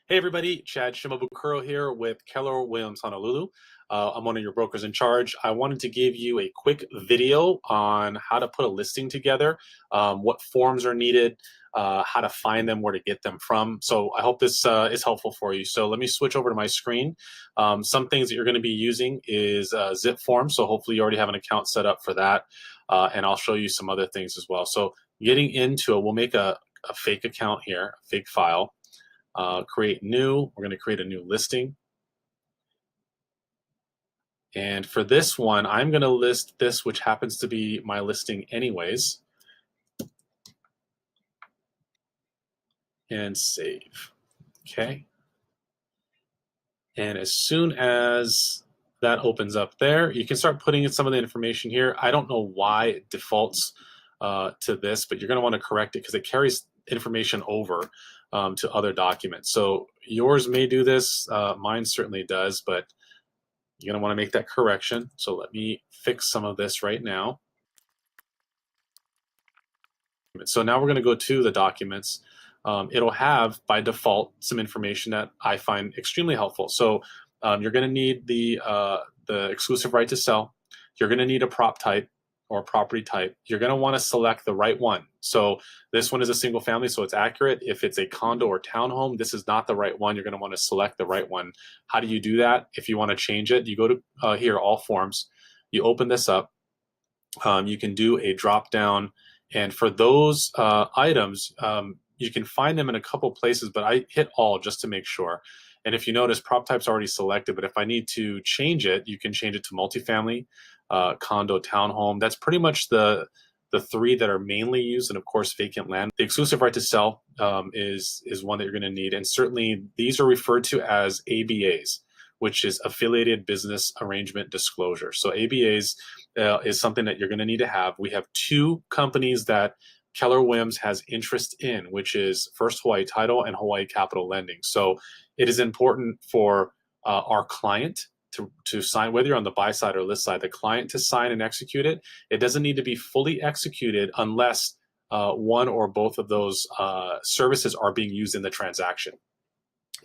Hey everybody, Chad Shimabukuro here with Keller Williams Honolulu. I'm one of your brokers in charge. I wanted to give you a quick video on how to put a listing together, what forms are needed, how to find them, where to get them from. So I hope this is helpful for you. So let me switch over to my screen. Some things that you're going to be using is zip forms. So hopefully you already have an account set up for that. And I'll show you some other things as well. So getting into it, we'll make a fake account here, a fake file. Create new. We're going to create a new listing. And for this one, I'm going to list this, which happens to be my listing anyways. And save. Okay. And as soon as that opens up there, you can start putting in some of the information here. I don't know why it defaults to this, but you're going to want to correct it because it carries information over to other documents. So yours may do this, mine certainly does, but you're going to want to make that correction. So let me fix some of this right now. So now we're going to go to the documents. It'll have by default some information that I find extremely helpful. So you're going to need the exclusive right to sell. You're going to need a prop type or property type. You're going to want to select the right one. So this one is a single family, so it's accurate. If it's a condo or townhome, this is not the right one. You're going to want to select the right one. How do you do that? If you want to change it, you go to here, all forms. You open this up. You can do a drop down, and for those items, you can find them in a couple places, but I hit all just to make sure. And if you notice, prop type's already selected, but if I need to change it, you can change it to multifamily, condo, townhome. That's pretty much the three that are mainly used, and of course, vacant land. The exclusive right to sell is one that you're going to need, and certainly these are referred to as ABAs, which is affiliated business arrangement disclosure. So ABAs is something that you're going to need to have. We have two companies that Keller Williams has interest in, which is First Hawaii Title and Hawaii Capital Lending. So it is important for our client to sign, whether you're on the buy side or list side, the client to sign and execute it. It doesn't need to be fully executed unless one or both of those services are being used in the transaction.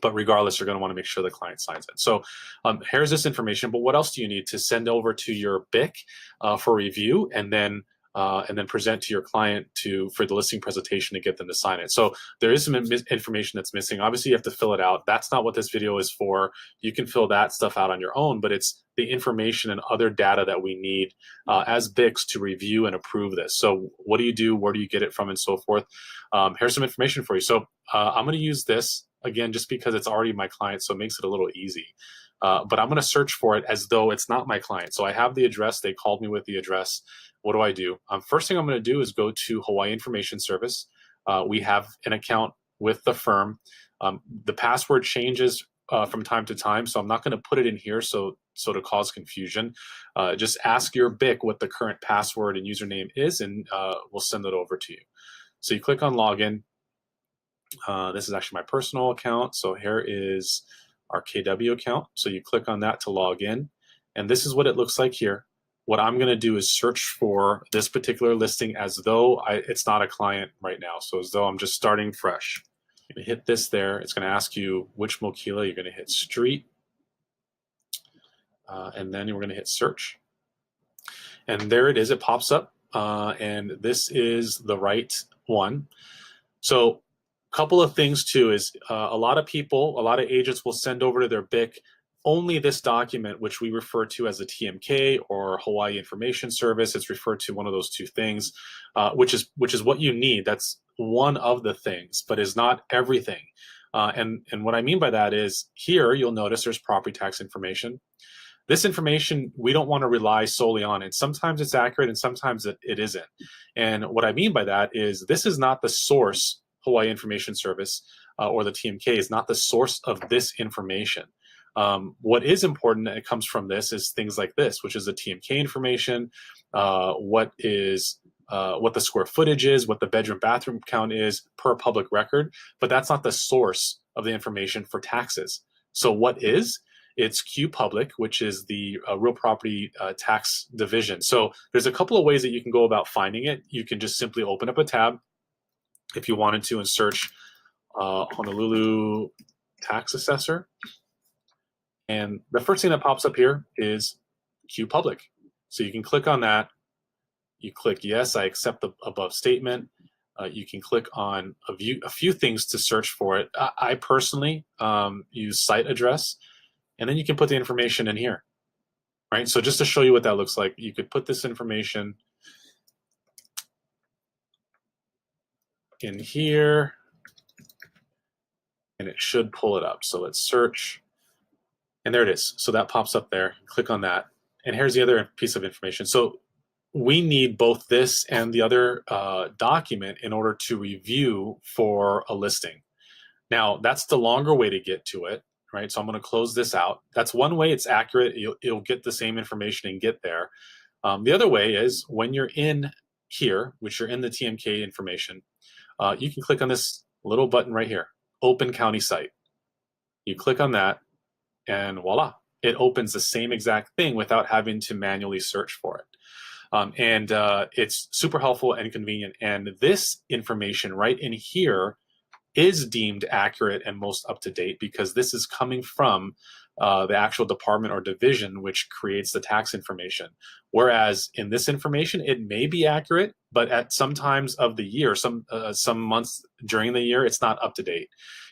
But regardless, you're going to want to make sure the client signs it. So here's this information, but what else do you need to send over to your BIC for review and then present to your client for the listing presentation to get them to sign it? So there is some information that's missing. Obviously, you have to fill it out. That's not what this video is for. You can fill that stuff out on your own, but it's the information and other data that we need as BICs to review and approve this. So what do you do? Where do you get it from and so forth? Here's some information for you. So I'm going to use this again, just because it's already my client, so it makes it a little easy. But I'm going to search for it as though it's not my client. So I have the address. They called me with the address. What do? First thing I'm going to do is go to Hawaii Information Service. We have an account with the firm. The password changes from time to time, so I'm not going to put it in here so to cause confusion. Just ask your BIC what the current password and username is, and we'll send it over to you. So you click on Login. This is actually my personal account. So here is our KW account. So you click on that to log in. And this is what it looks like here. What I'm going to do is search for this particular listing as though it's not a client right now. So as though I'm just starting fresh. I'm going to hit this there. It's going to ask you which Mokila. You're going to hit street. And then we're going to hit search. And there it is. It pops up. And this is the right one. So couple of things too is a lot of agents will send over to their BIC only this document, which we refer to as a TMK or Hawaii Information Service. It's referred to one of those two things, which is what you need. That's one of the things, but is not everything. And what I mean by that is here you'll notice there's property tax information. This information we don't want to rely solely on, and sometimes it's accurate and sometimes it isn't. And what I mean by that is this is not the source. Hawaii Information Service or the TMK is not the source of this information. What is important that comes from this is things like this, which is the TMK information, what the square footage is, what the bedroom bathroom count is per public record, but that's not the source of the information for taxes. So what is? It's Q Public, which is the real property tax division. So there's a couple of ways that you can go about finding it. You can just simply open up a tab if you wanted to and search Honolulu tax assessor. And the first thing that pops up here is Q Public. So you can click on that. You click yes, I accept the above statement. You can click on a few things to search for it. I personally use site address, and then you can put the information in here, right? So just to show you what that looks like, you could put this information in here, and it should pull it up. So let's search, and there it is. So that pops up there. Click on that, and here's the other piece of information. So we need both this and the other document in order to review for a listing. Now, that's the longer way to get to it, right? So I'm going to close this out. That's one way it's accurate. You'll get the same information and get there. The other way is when you're in here, which you're in the TMK information, you can click on this little button right here, Open County Site. You click on that, and voila, it opens the same exact thing without having to manually search for it. It's super helpful and convenient. And this information right in here is deemed accurate and most up to date because this is coming from the actual department or division which creates the tax information. Whereas in this information, it may be accurate, but at some times of the year, some months during the year, it's not up to date.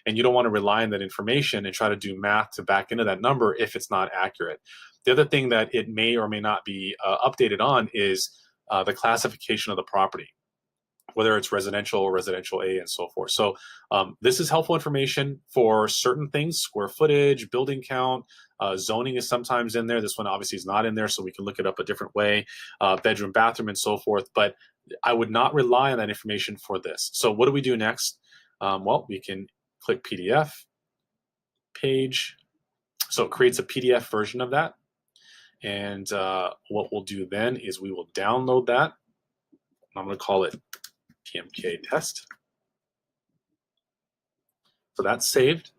And you don't want to rely on that information and try to do math to back into that number if it's not accurate. The other thing that it may or may not be updated on is the classification of the property, whether it's residential or residential A and so forth. So this is helpful information for certain things, square footage, building count, zoning is sometimes in there. This one obviously is not in there, so we can look it up a different way, bedroom, bathroom, and so forth. But I would not rely on that information for this. So what do we do next? Well, we can click PDF, page. So it creates a PDF version of that. And what we'll do then is we will download that. I'm going to call it TMK test. So that's saved.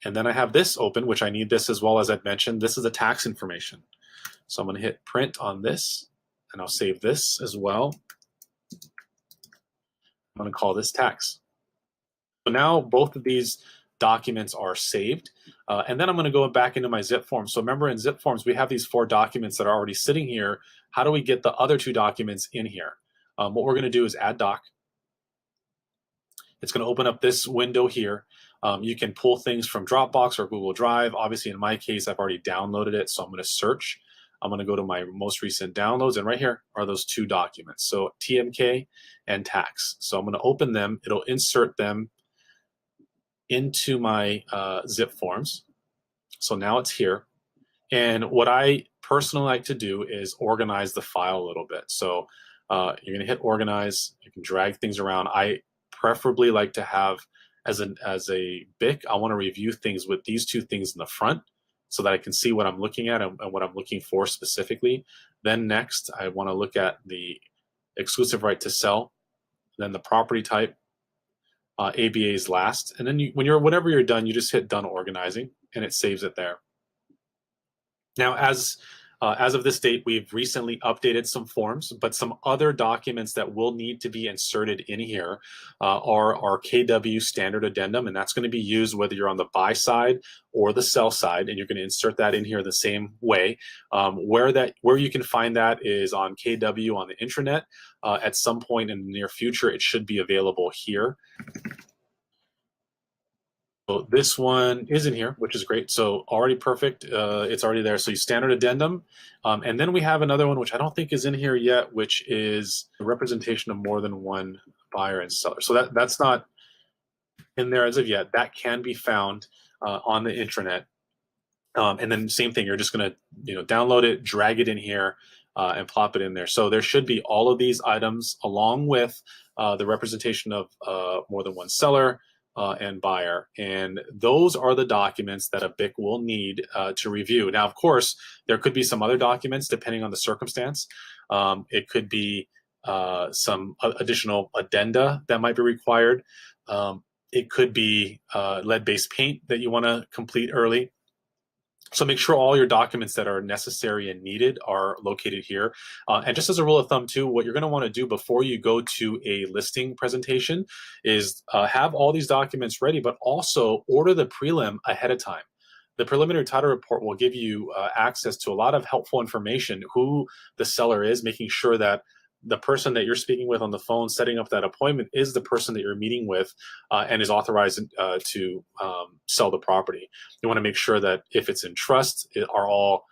And then I have this open, which I need this as well. As I've mentioned, this is the tax information. So I'm going to hit print on this, and I'll save this as well. I'm going to call this tax. So now both of these documents are saved. And then I'm going to go back into my zip form. So remember, in zip forms, we have these 4 documents that are already sitting here. How do we get the other 2 documents in here? What we're going to do is add doc. It's going to open up this window here. You can pull things from Dropbox or Google Drive. Obviously, in my case, I've already downloaded it, so I'm going to search. I'm going to go to my most recent downloads, and right here are those 2 documents. So TMK and tax. So I'm going to open them. It'll insert them into my zip forms. So now it's here. And what I personally like to do is organize the file a little bit. So you're going to hit organize. You can drag things around. I preferably like to have as a BIC, I want to review things with these 2 things in the front so that I can see what I'm looking at and what I'm looking for specifically. Then next, I want to look at the exclusive right to sell, then the property type, ABA is last. And then whenever you're done, you just hit done organizing and it saves it there. Now, as of this date, we've recently updated some forms, but some other documents that will need to be inserted in here are our KW standard addendum, and that's going to be used whether you're on the buy side or the sell side, and you're going to insert that in here the same way. Where you can find that is on KW on the intranet. At some point in the near future, it should be available here. So this one is in here, which is great. So already perfect. It's already there. So you standard addendum. And then we have another one, which I don't think is in here yet, which is a representation of more than one buyer and seller. So that's not in there as of yet. That can be found on the intranet. And then same thing, you're just going to download it, drag it in here, and plop it in there. So there should be all of these items along with the representation of more than one seller, and buyer, and those are the documents that a BIC will need to review. Now, of course, there could be some other documents depending on the circumstance. It could be some additional addenda that might be required. It could be lead-based paint that you want to complete early. So make sure all your documents that are necessary and needed are located here. And just as a rule of thumb too, what you're going to want to do before you go to a listing presentation is have all these documents ready, but also order the prelim ahead of time. The preliminary title report will give you access to a lot of helpful information, who the seller is, making sure that the person that you're speaking with on the phone, setting up that appointment, is the person that you're meeting with and is authorized to sell the property. You want to make sure that if it's in trust, are all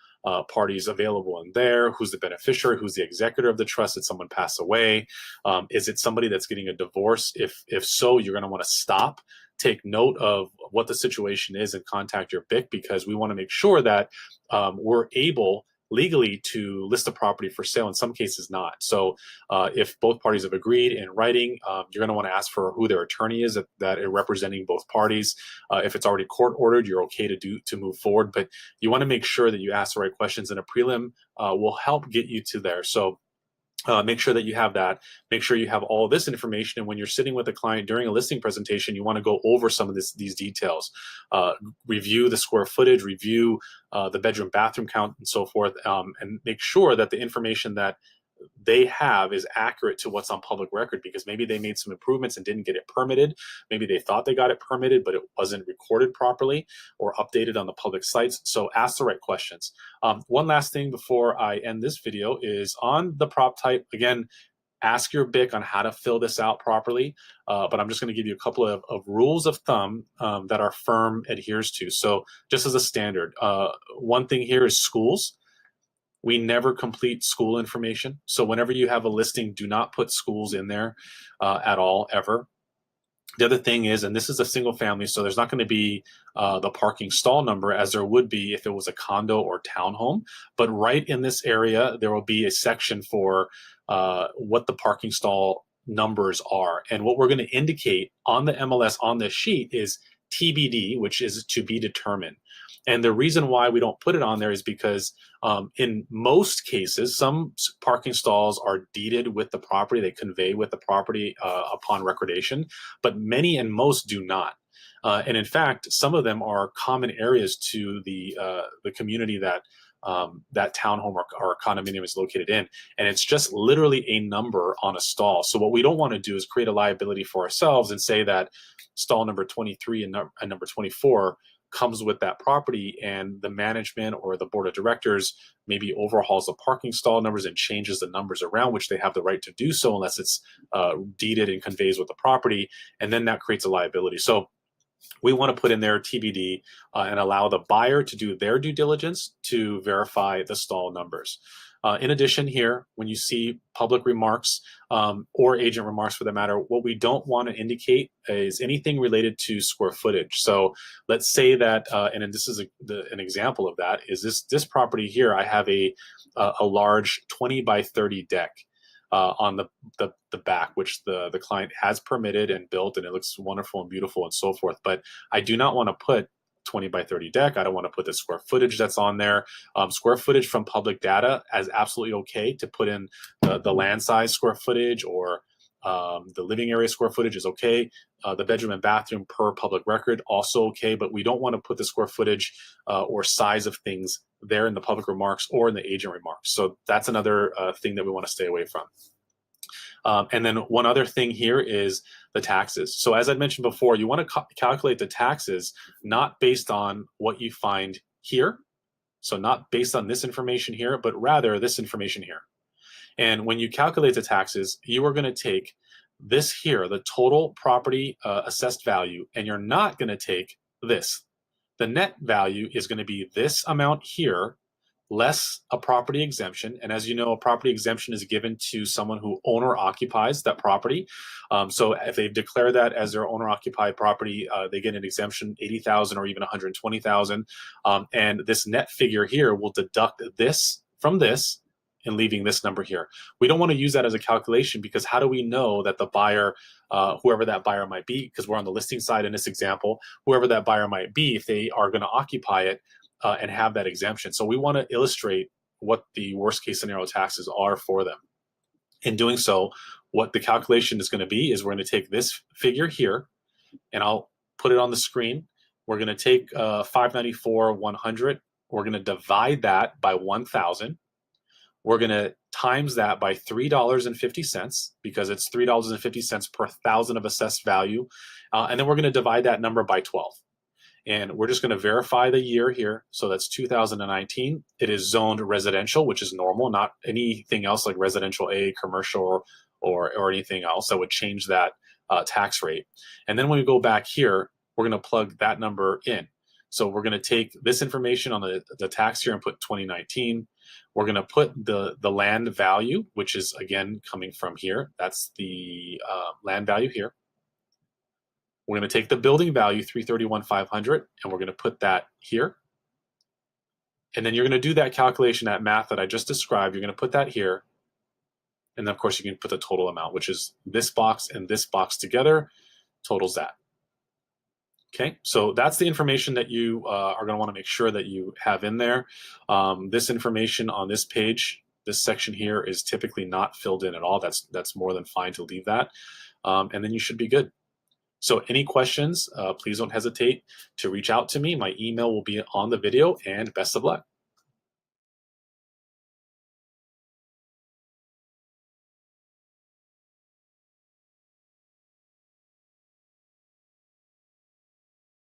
parties available in there? Who's the beneficiary? Who's the executor of the trust? Did someone pass away? Is it somebody that's getting a divorce? If so, you're going to want to stop, take note of what the situation is, and contact your BIC, because we want to make sure that we're able legally to list the property for sale. In some cases not. So if both parties have agreed in writing, you're going to want to ask for who their attorney is that are representing both parties. If it's already court ordered, you're okay to move forward, but you want to make sure that you ask the right questions, and a prelim will help get you to there. So make sure that you have that. Make sure you have all this information. And when you're sitting with a client during a listing presentation, you want to go over some of these details. Review the square footage, review the bedroom bathroom count, and so forth, and make sure that the information that they have is accurate to what's on public record, because maybe they made some improvements and didn't get it permitted. Maybe they thought they got it permitted, but it wasn't recorded properly or updated on the public sites. So ask the right questions. One last thing before I end this video is on the prop type. Again, ask your BIC on how to fill this out properly, but I'm just going to give you a couple of rules of thumb that our firm adheres to. So just as a standard, one thing here is schools. We never complete school information. So whenever you have a listing, do not put schools in there at all, ever. The other thing is, and this is a single family, so there's not going to be the parking stall number as there would be if it was a condo or townhome. But right in this area, there will be a section for what the parking stall numbers are. And what we're going to indicate on the MLS on this sheet is TBD, which is to be determined. And the reason why we don't put it on there is because in most cases, some parking stalls are deeded with the property, they convey with the property upon recordation, but many and most do not. And in fact, some of them are common areas to the community that that townhome or condominium is located in. And it's just literally a number on a stall. So what we don't want to do is create a liability for ourselves and say that stall number 23 and number 24 comes with that property, and the management or the board of directors maybe overhauls the parking stall numbers and changes the numbers around, which they have the right to do so unless it's deeded and conveys with the property, and then that creates a liability. So we want to put in there TBD and allow the buyer to do their due diligence to verify the stall numbers. In addition here, when you see public remarks or agent remarks for the matter, what we don't want to indicate is anything related to square footage. So let's say that, and this is an example of that, is this property here, I have a large 20 by 30 deck on the back, which the client has permitted and built, and it looks wonderful and beautiful and so forth. But I do not want to put 20 by 30 deck. I don't want to put the square footage that's on there. Square footage from public data is absolutely okay to put in the land size square footage, or the living area square footage is okay. The bedroom and bathroom per public record also okay, but we don't want to put the square footage or size of things there in the public remarks or in the agent remarks. So that's another thing that we want to stay away from. And then one other thing here is the taxes. So as I mentioned before, you want to calculate the taxes not based on what you find here. So not based on this information here, but rather this information here. And when you calculate the taxes, you are going to take this here, the total property assessed value, and you're not going to take this. The net value is going to be this amount here, less a property exemption. And as you know, a property exemption is given to someone who owner occupies that property. So if they declare that as their owner occupied property, they get an exemption, $80,000 or even $120,000. And this net figure here will deduct this from this and leaving this number here. We don't want to use that as a calculation, because how do we know that the buyer, whoever that buyer might be, because we're on the listing side in this example, whoever that buyer might be, if they are going to occupy it, and have that exemption. So we want to illustrate what the worst case scenario taxes are for them. In doing so, what the calculation is going to be is we're going to take this figure here, and I'll put it on the screen. We're going to take 594,100 We're going to divide that by 1,000. We're going to times that by $3.50 because it's $3.50 per thousand of assessed value. And then we're going to divide that number by 12. And we're just going to verify the year here. So that's 2019. It is zoned residential, which is normal, not anything else like residential A, commercial, or anything else that would change that tax rate. And then when we go back here, we're going to plug that number in. So we're going to take this information on the tax year and put 2019. We're going to put the land value, which is, again, coming from here. That's the land value here. We're going to take the building value, 331,500, and we're going to put that here. And then you're going to do that calculation, that math that I just described. You're going to put that here. And then, of course, you can put the total amount, which is this box and this box together, totals that. Okay, so that's the information that you are going to want to make sure that you have in there. This information on this page, this section here, is typically not filled in at all. That's more than fine to leave that. And then you should be good. So any questions, please don't hesitate to reach out to me. My email will be on the video, and best of luck.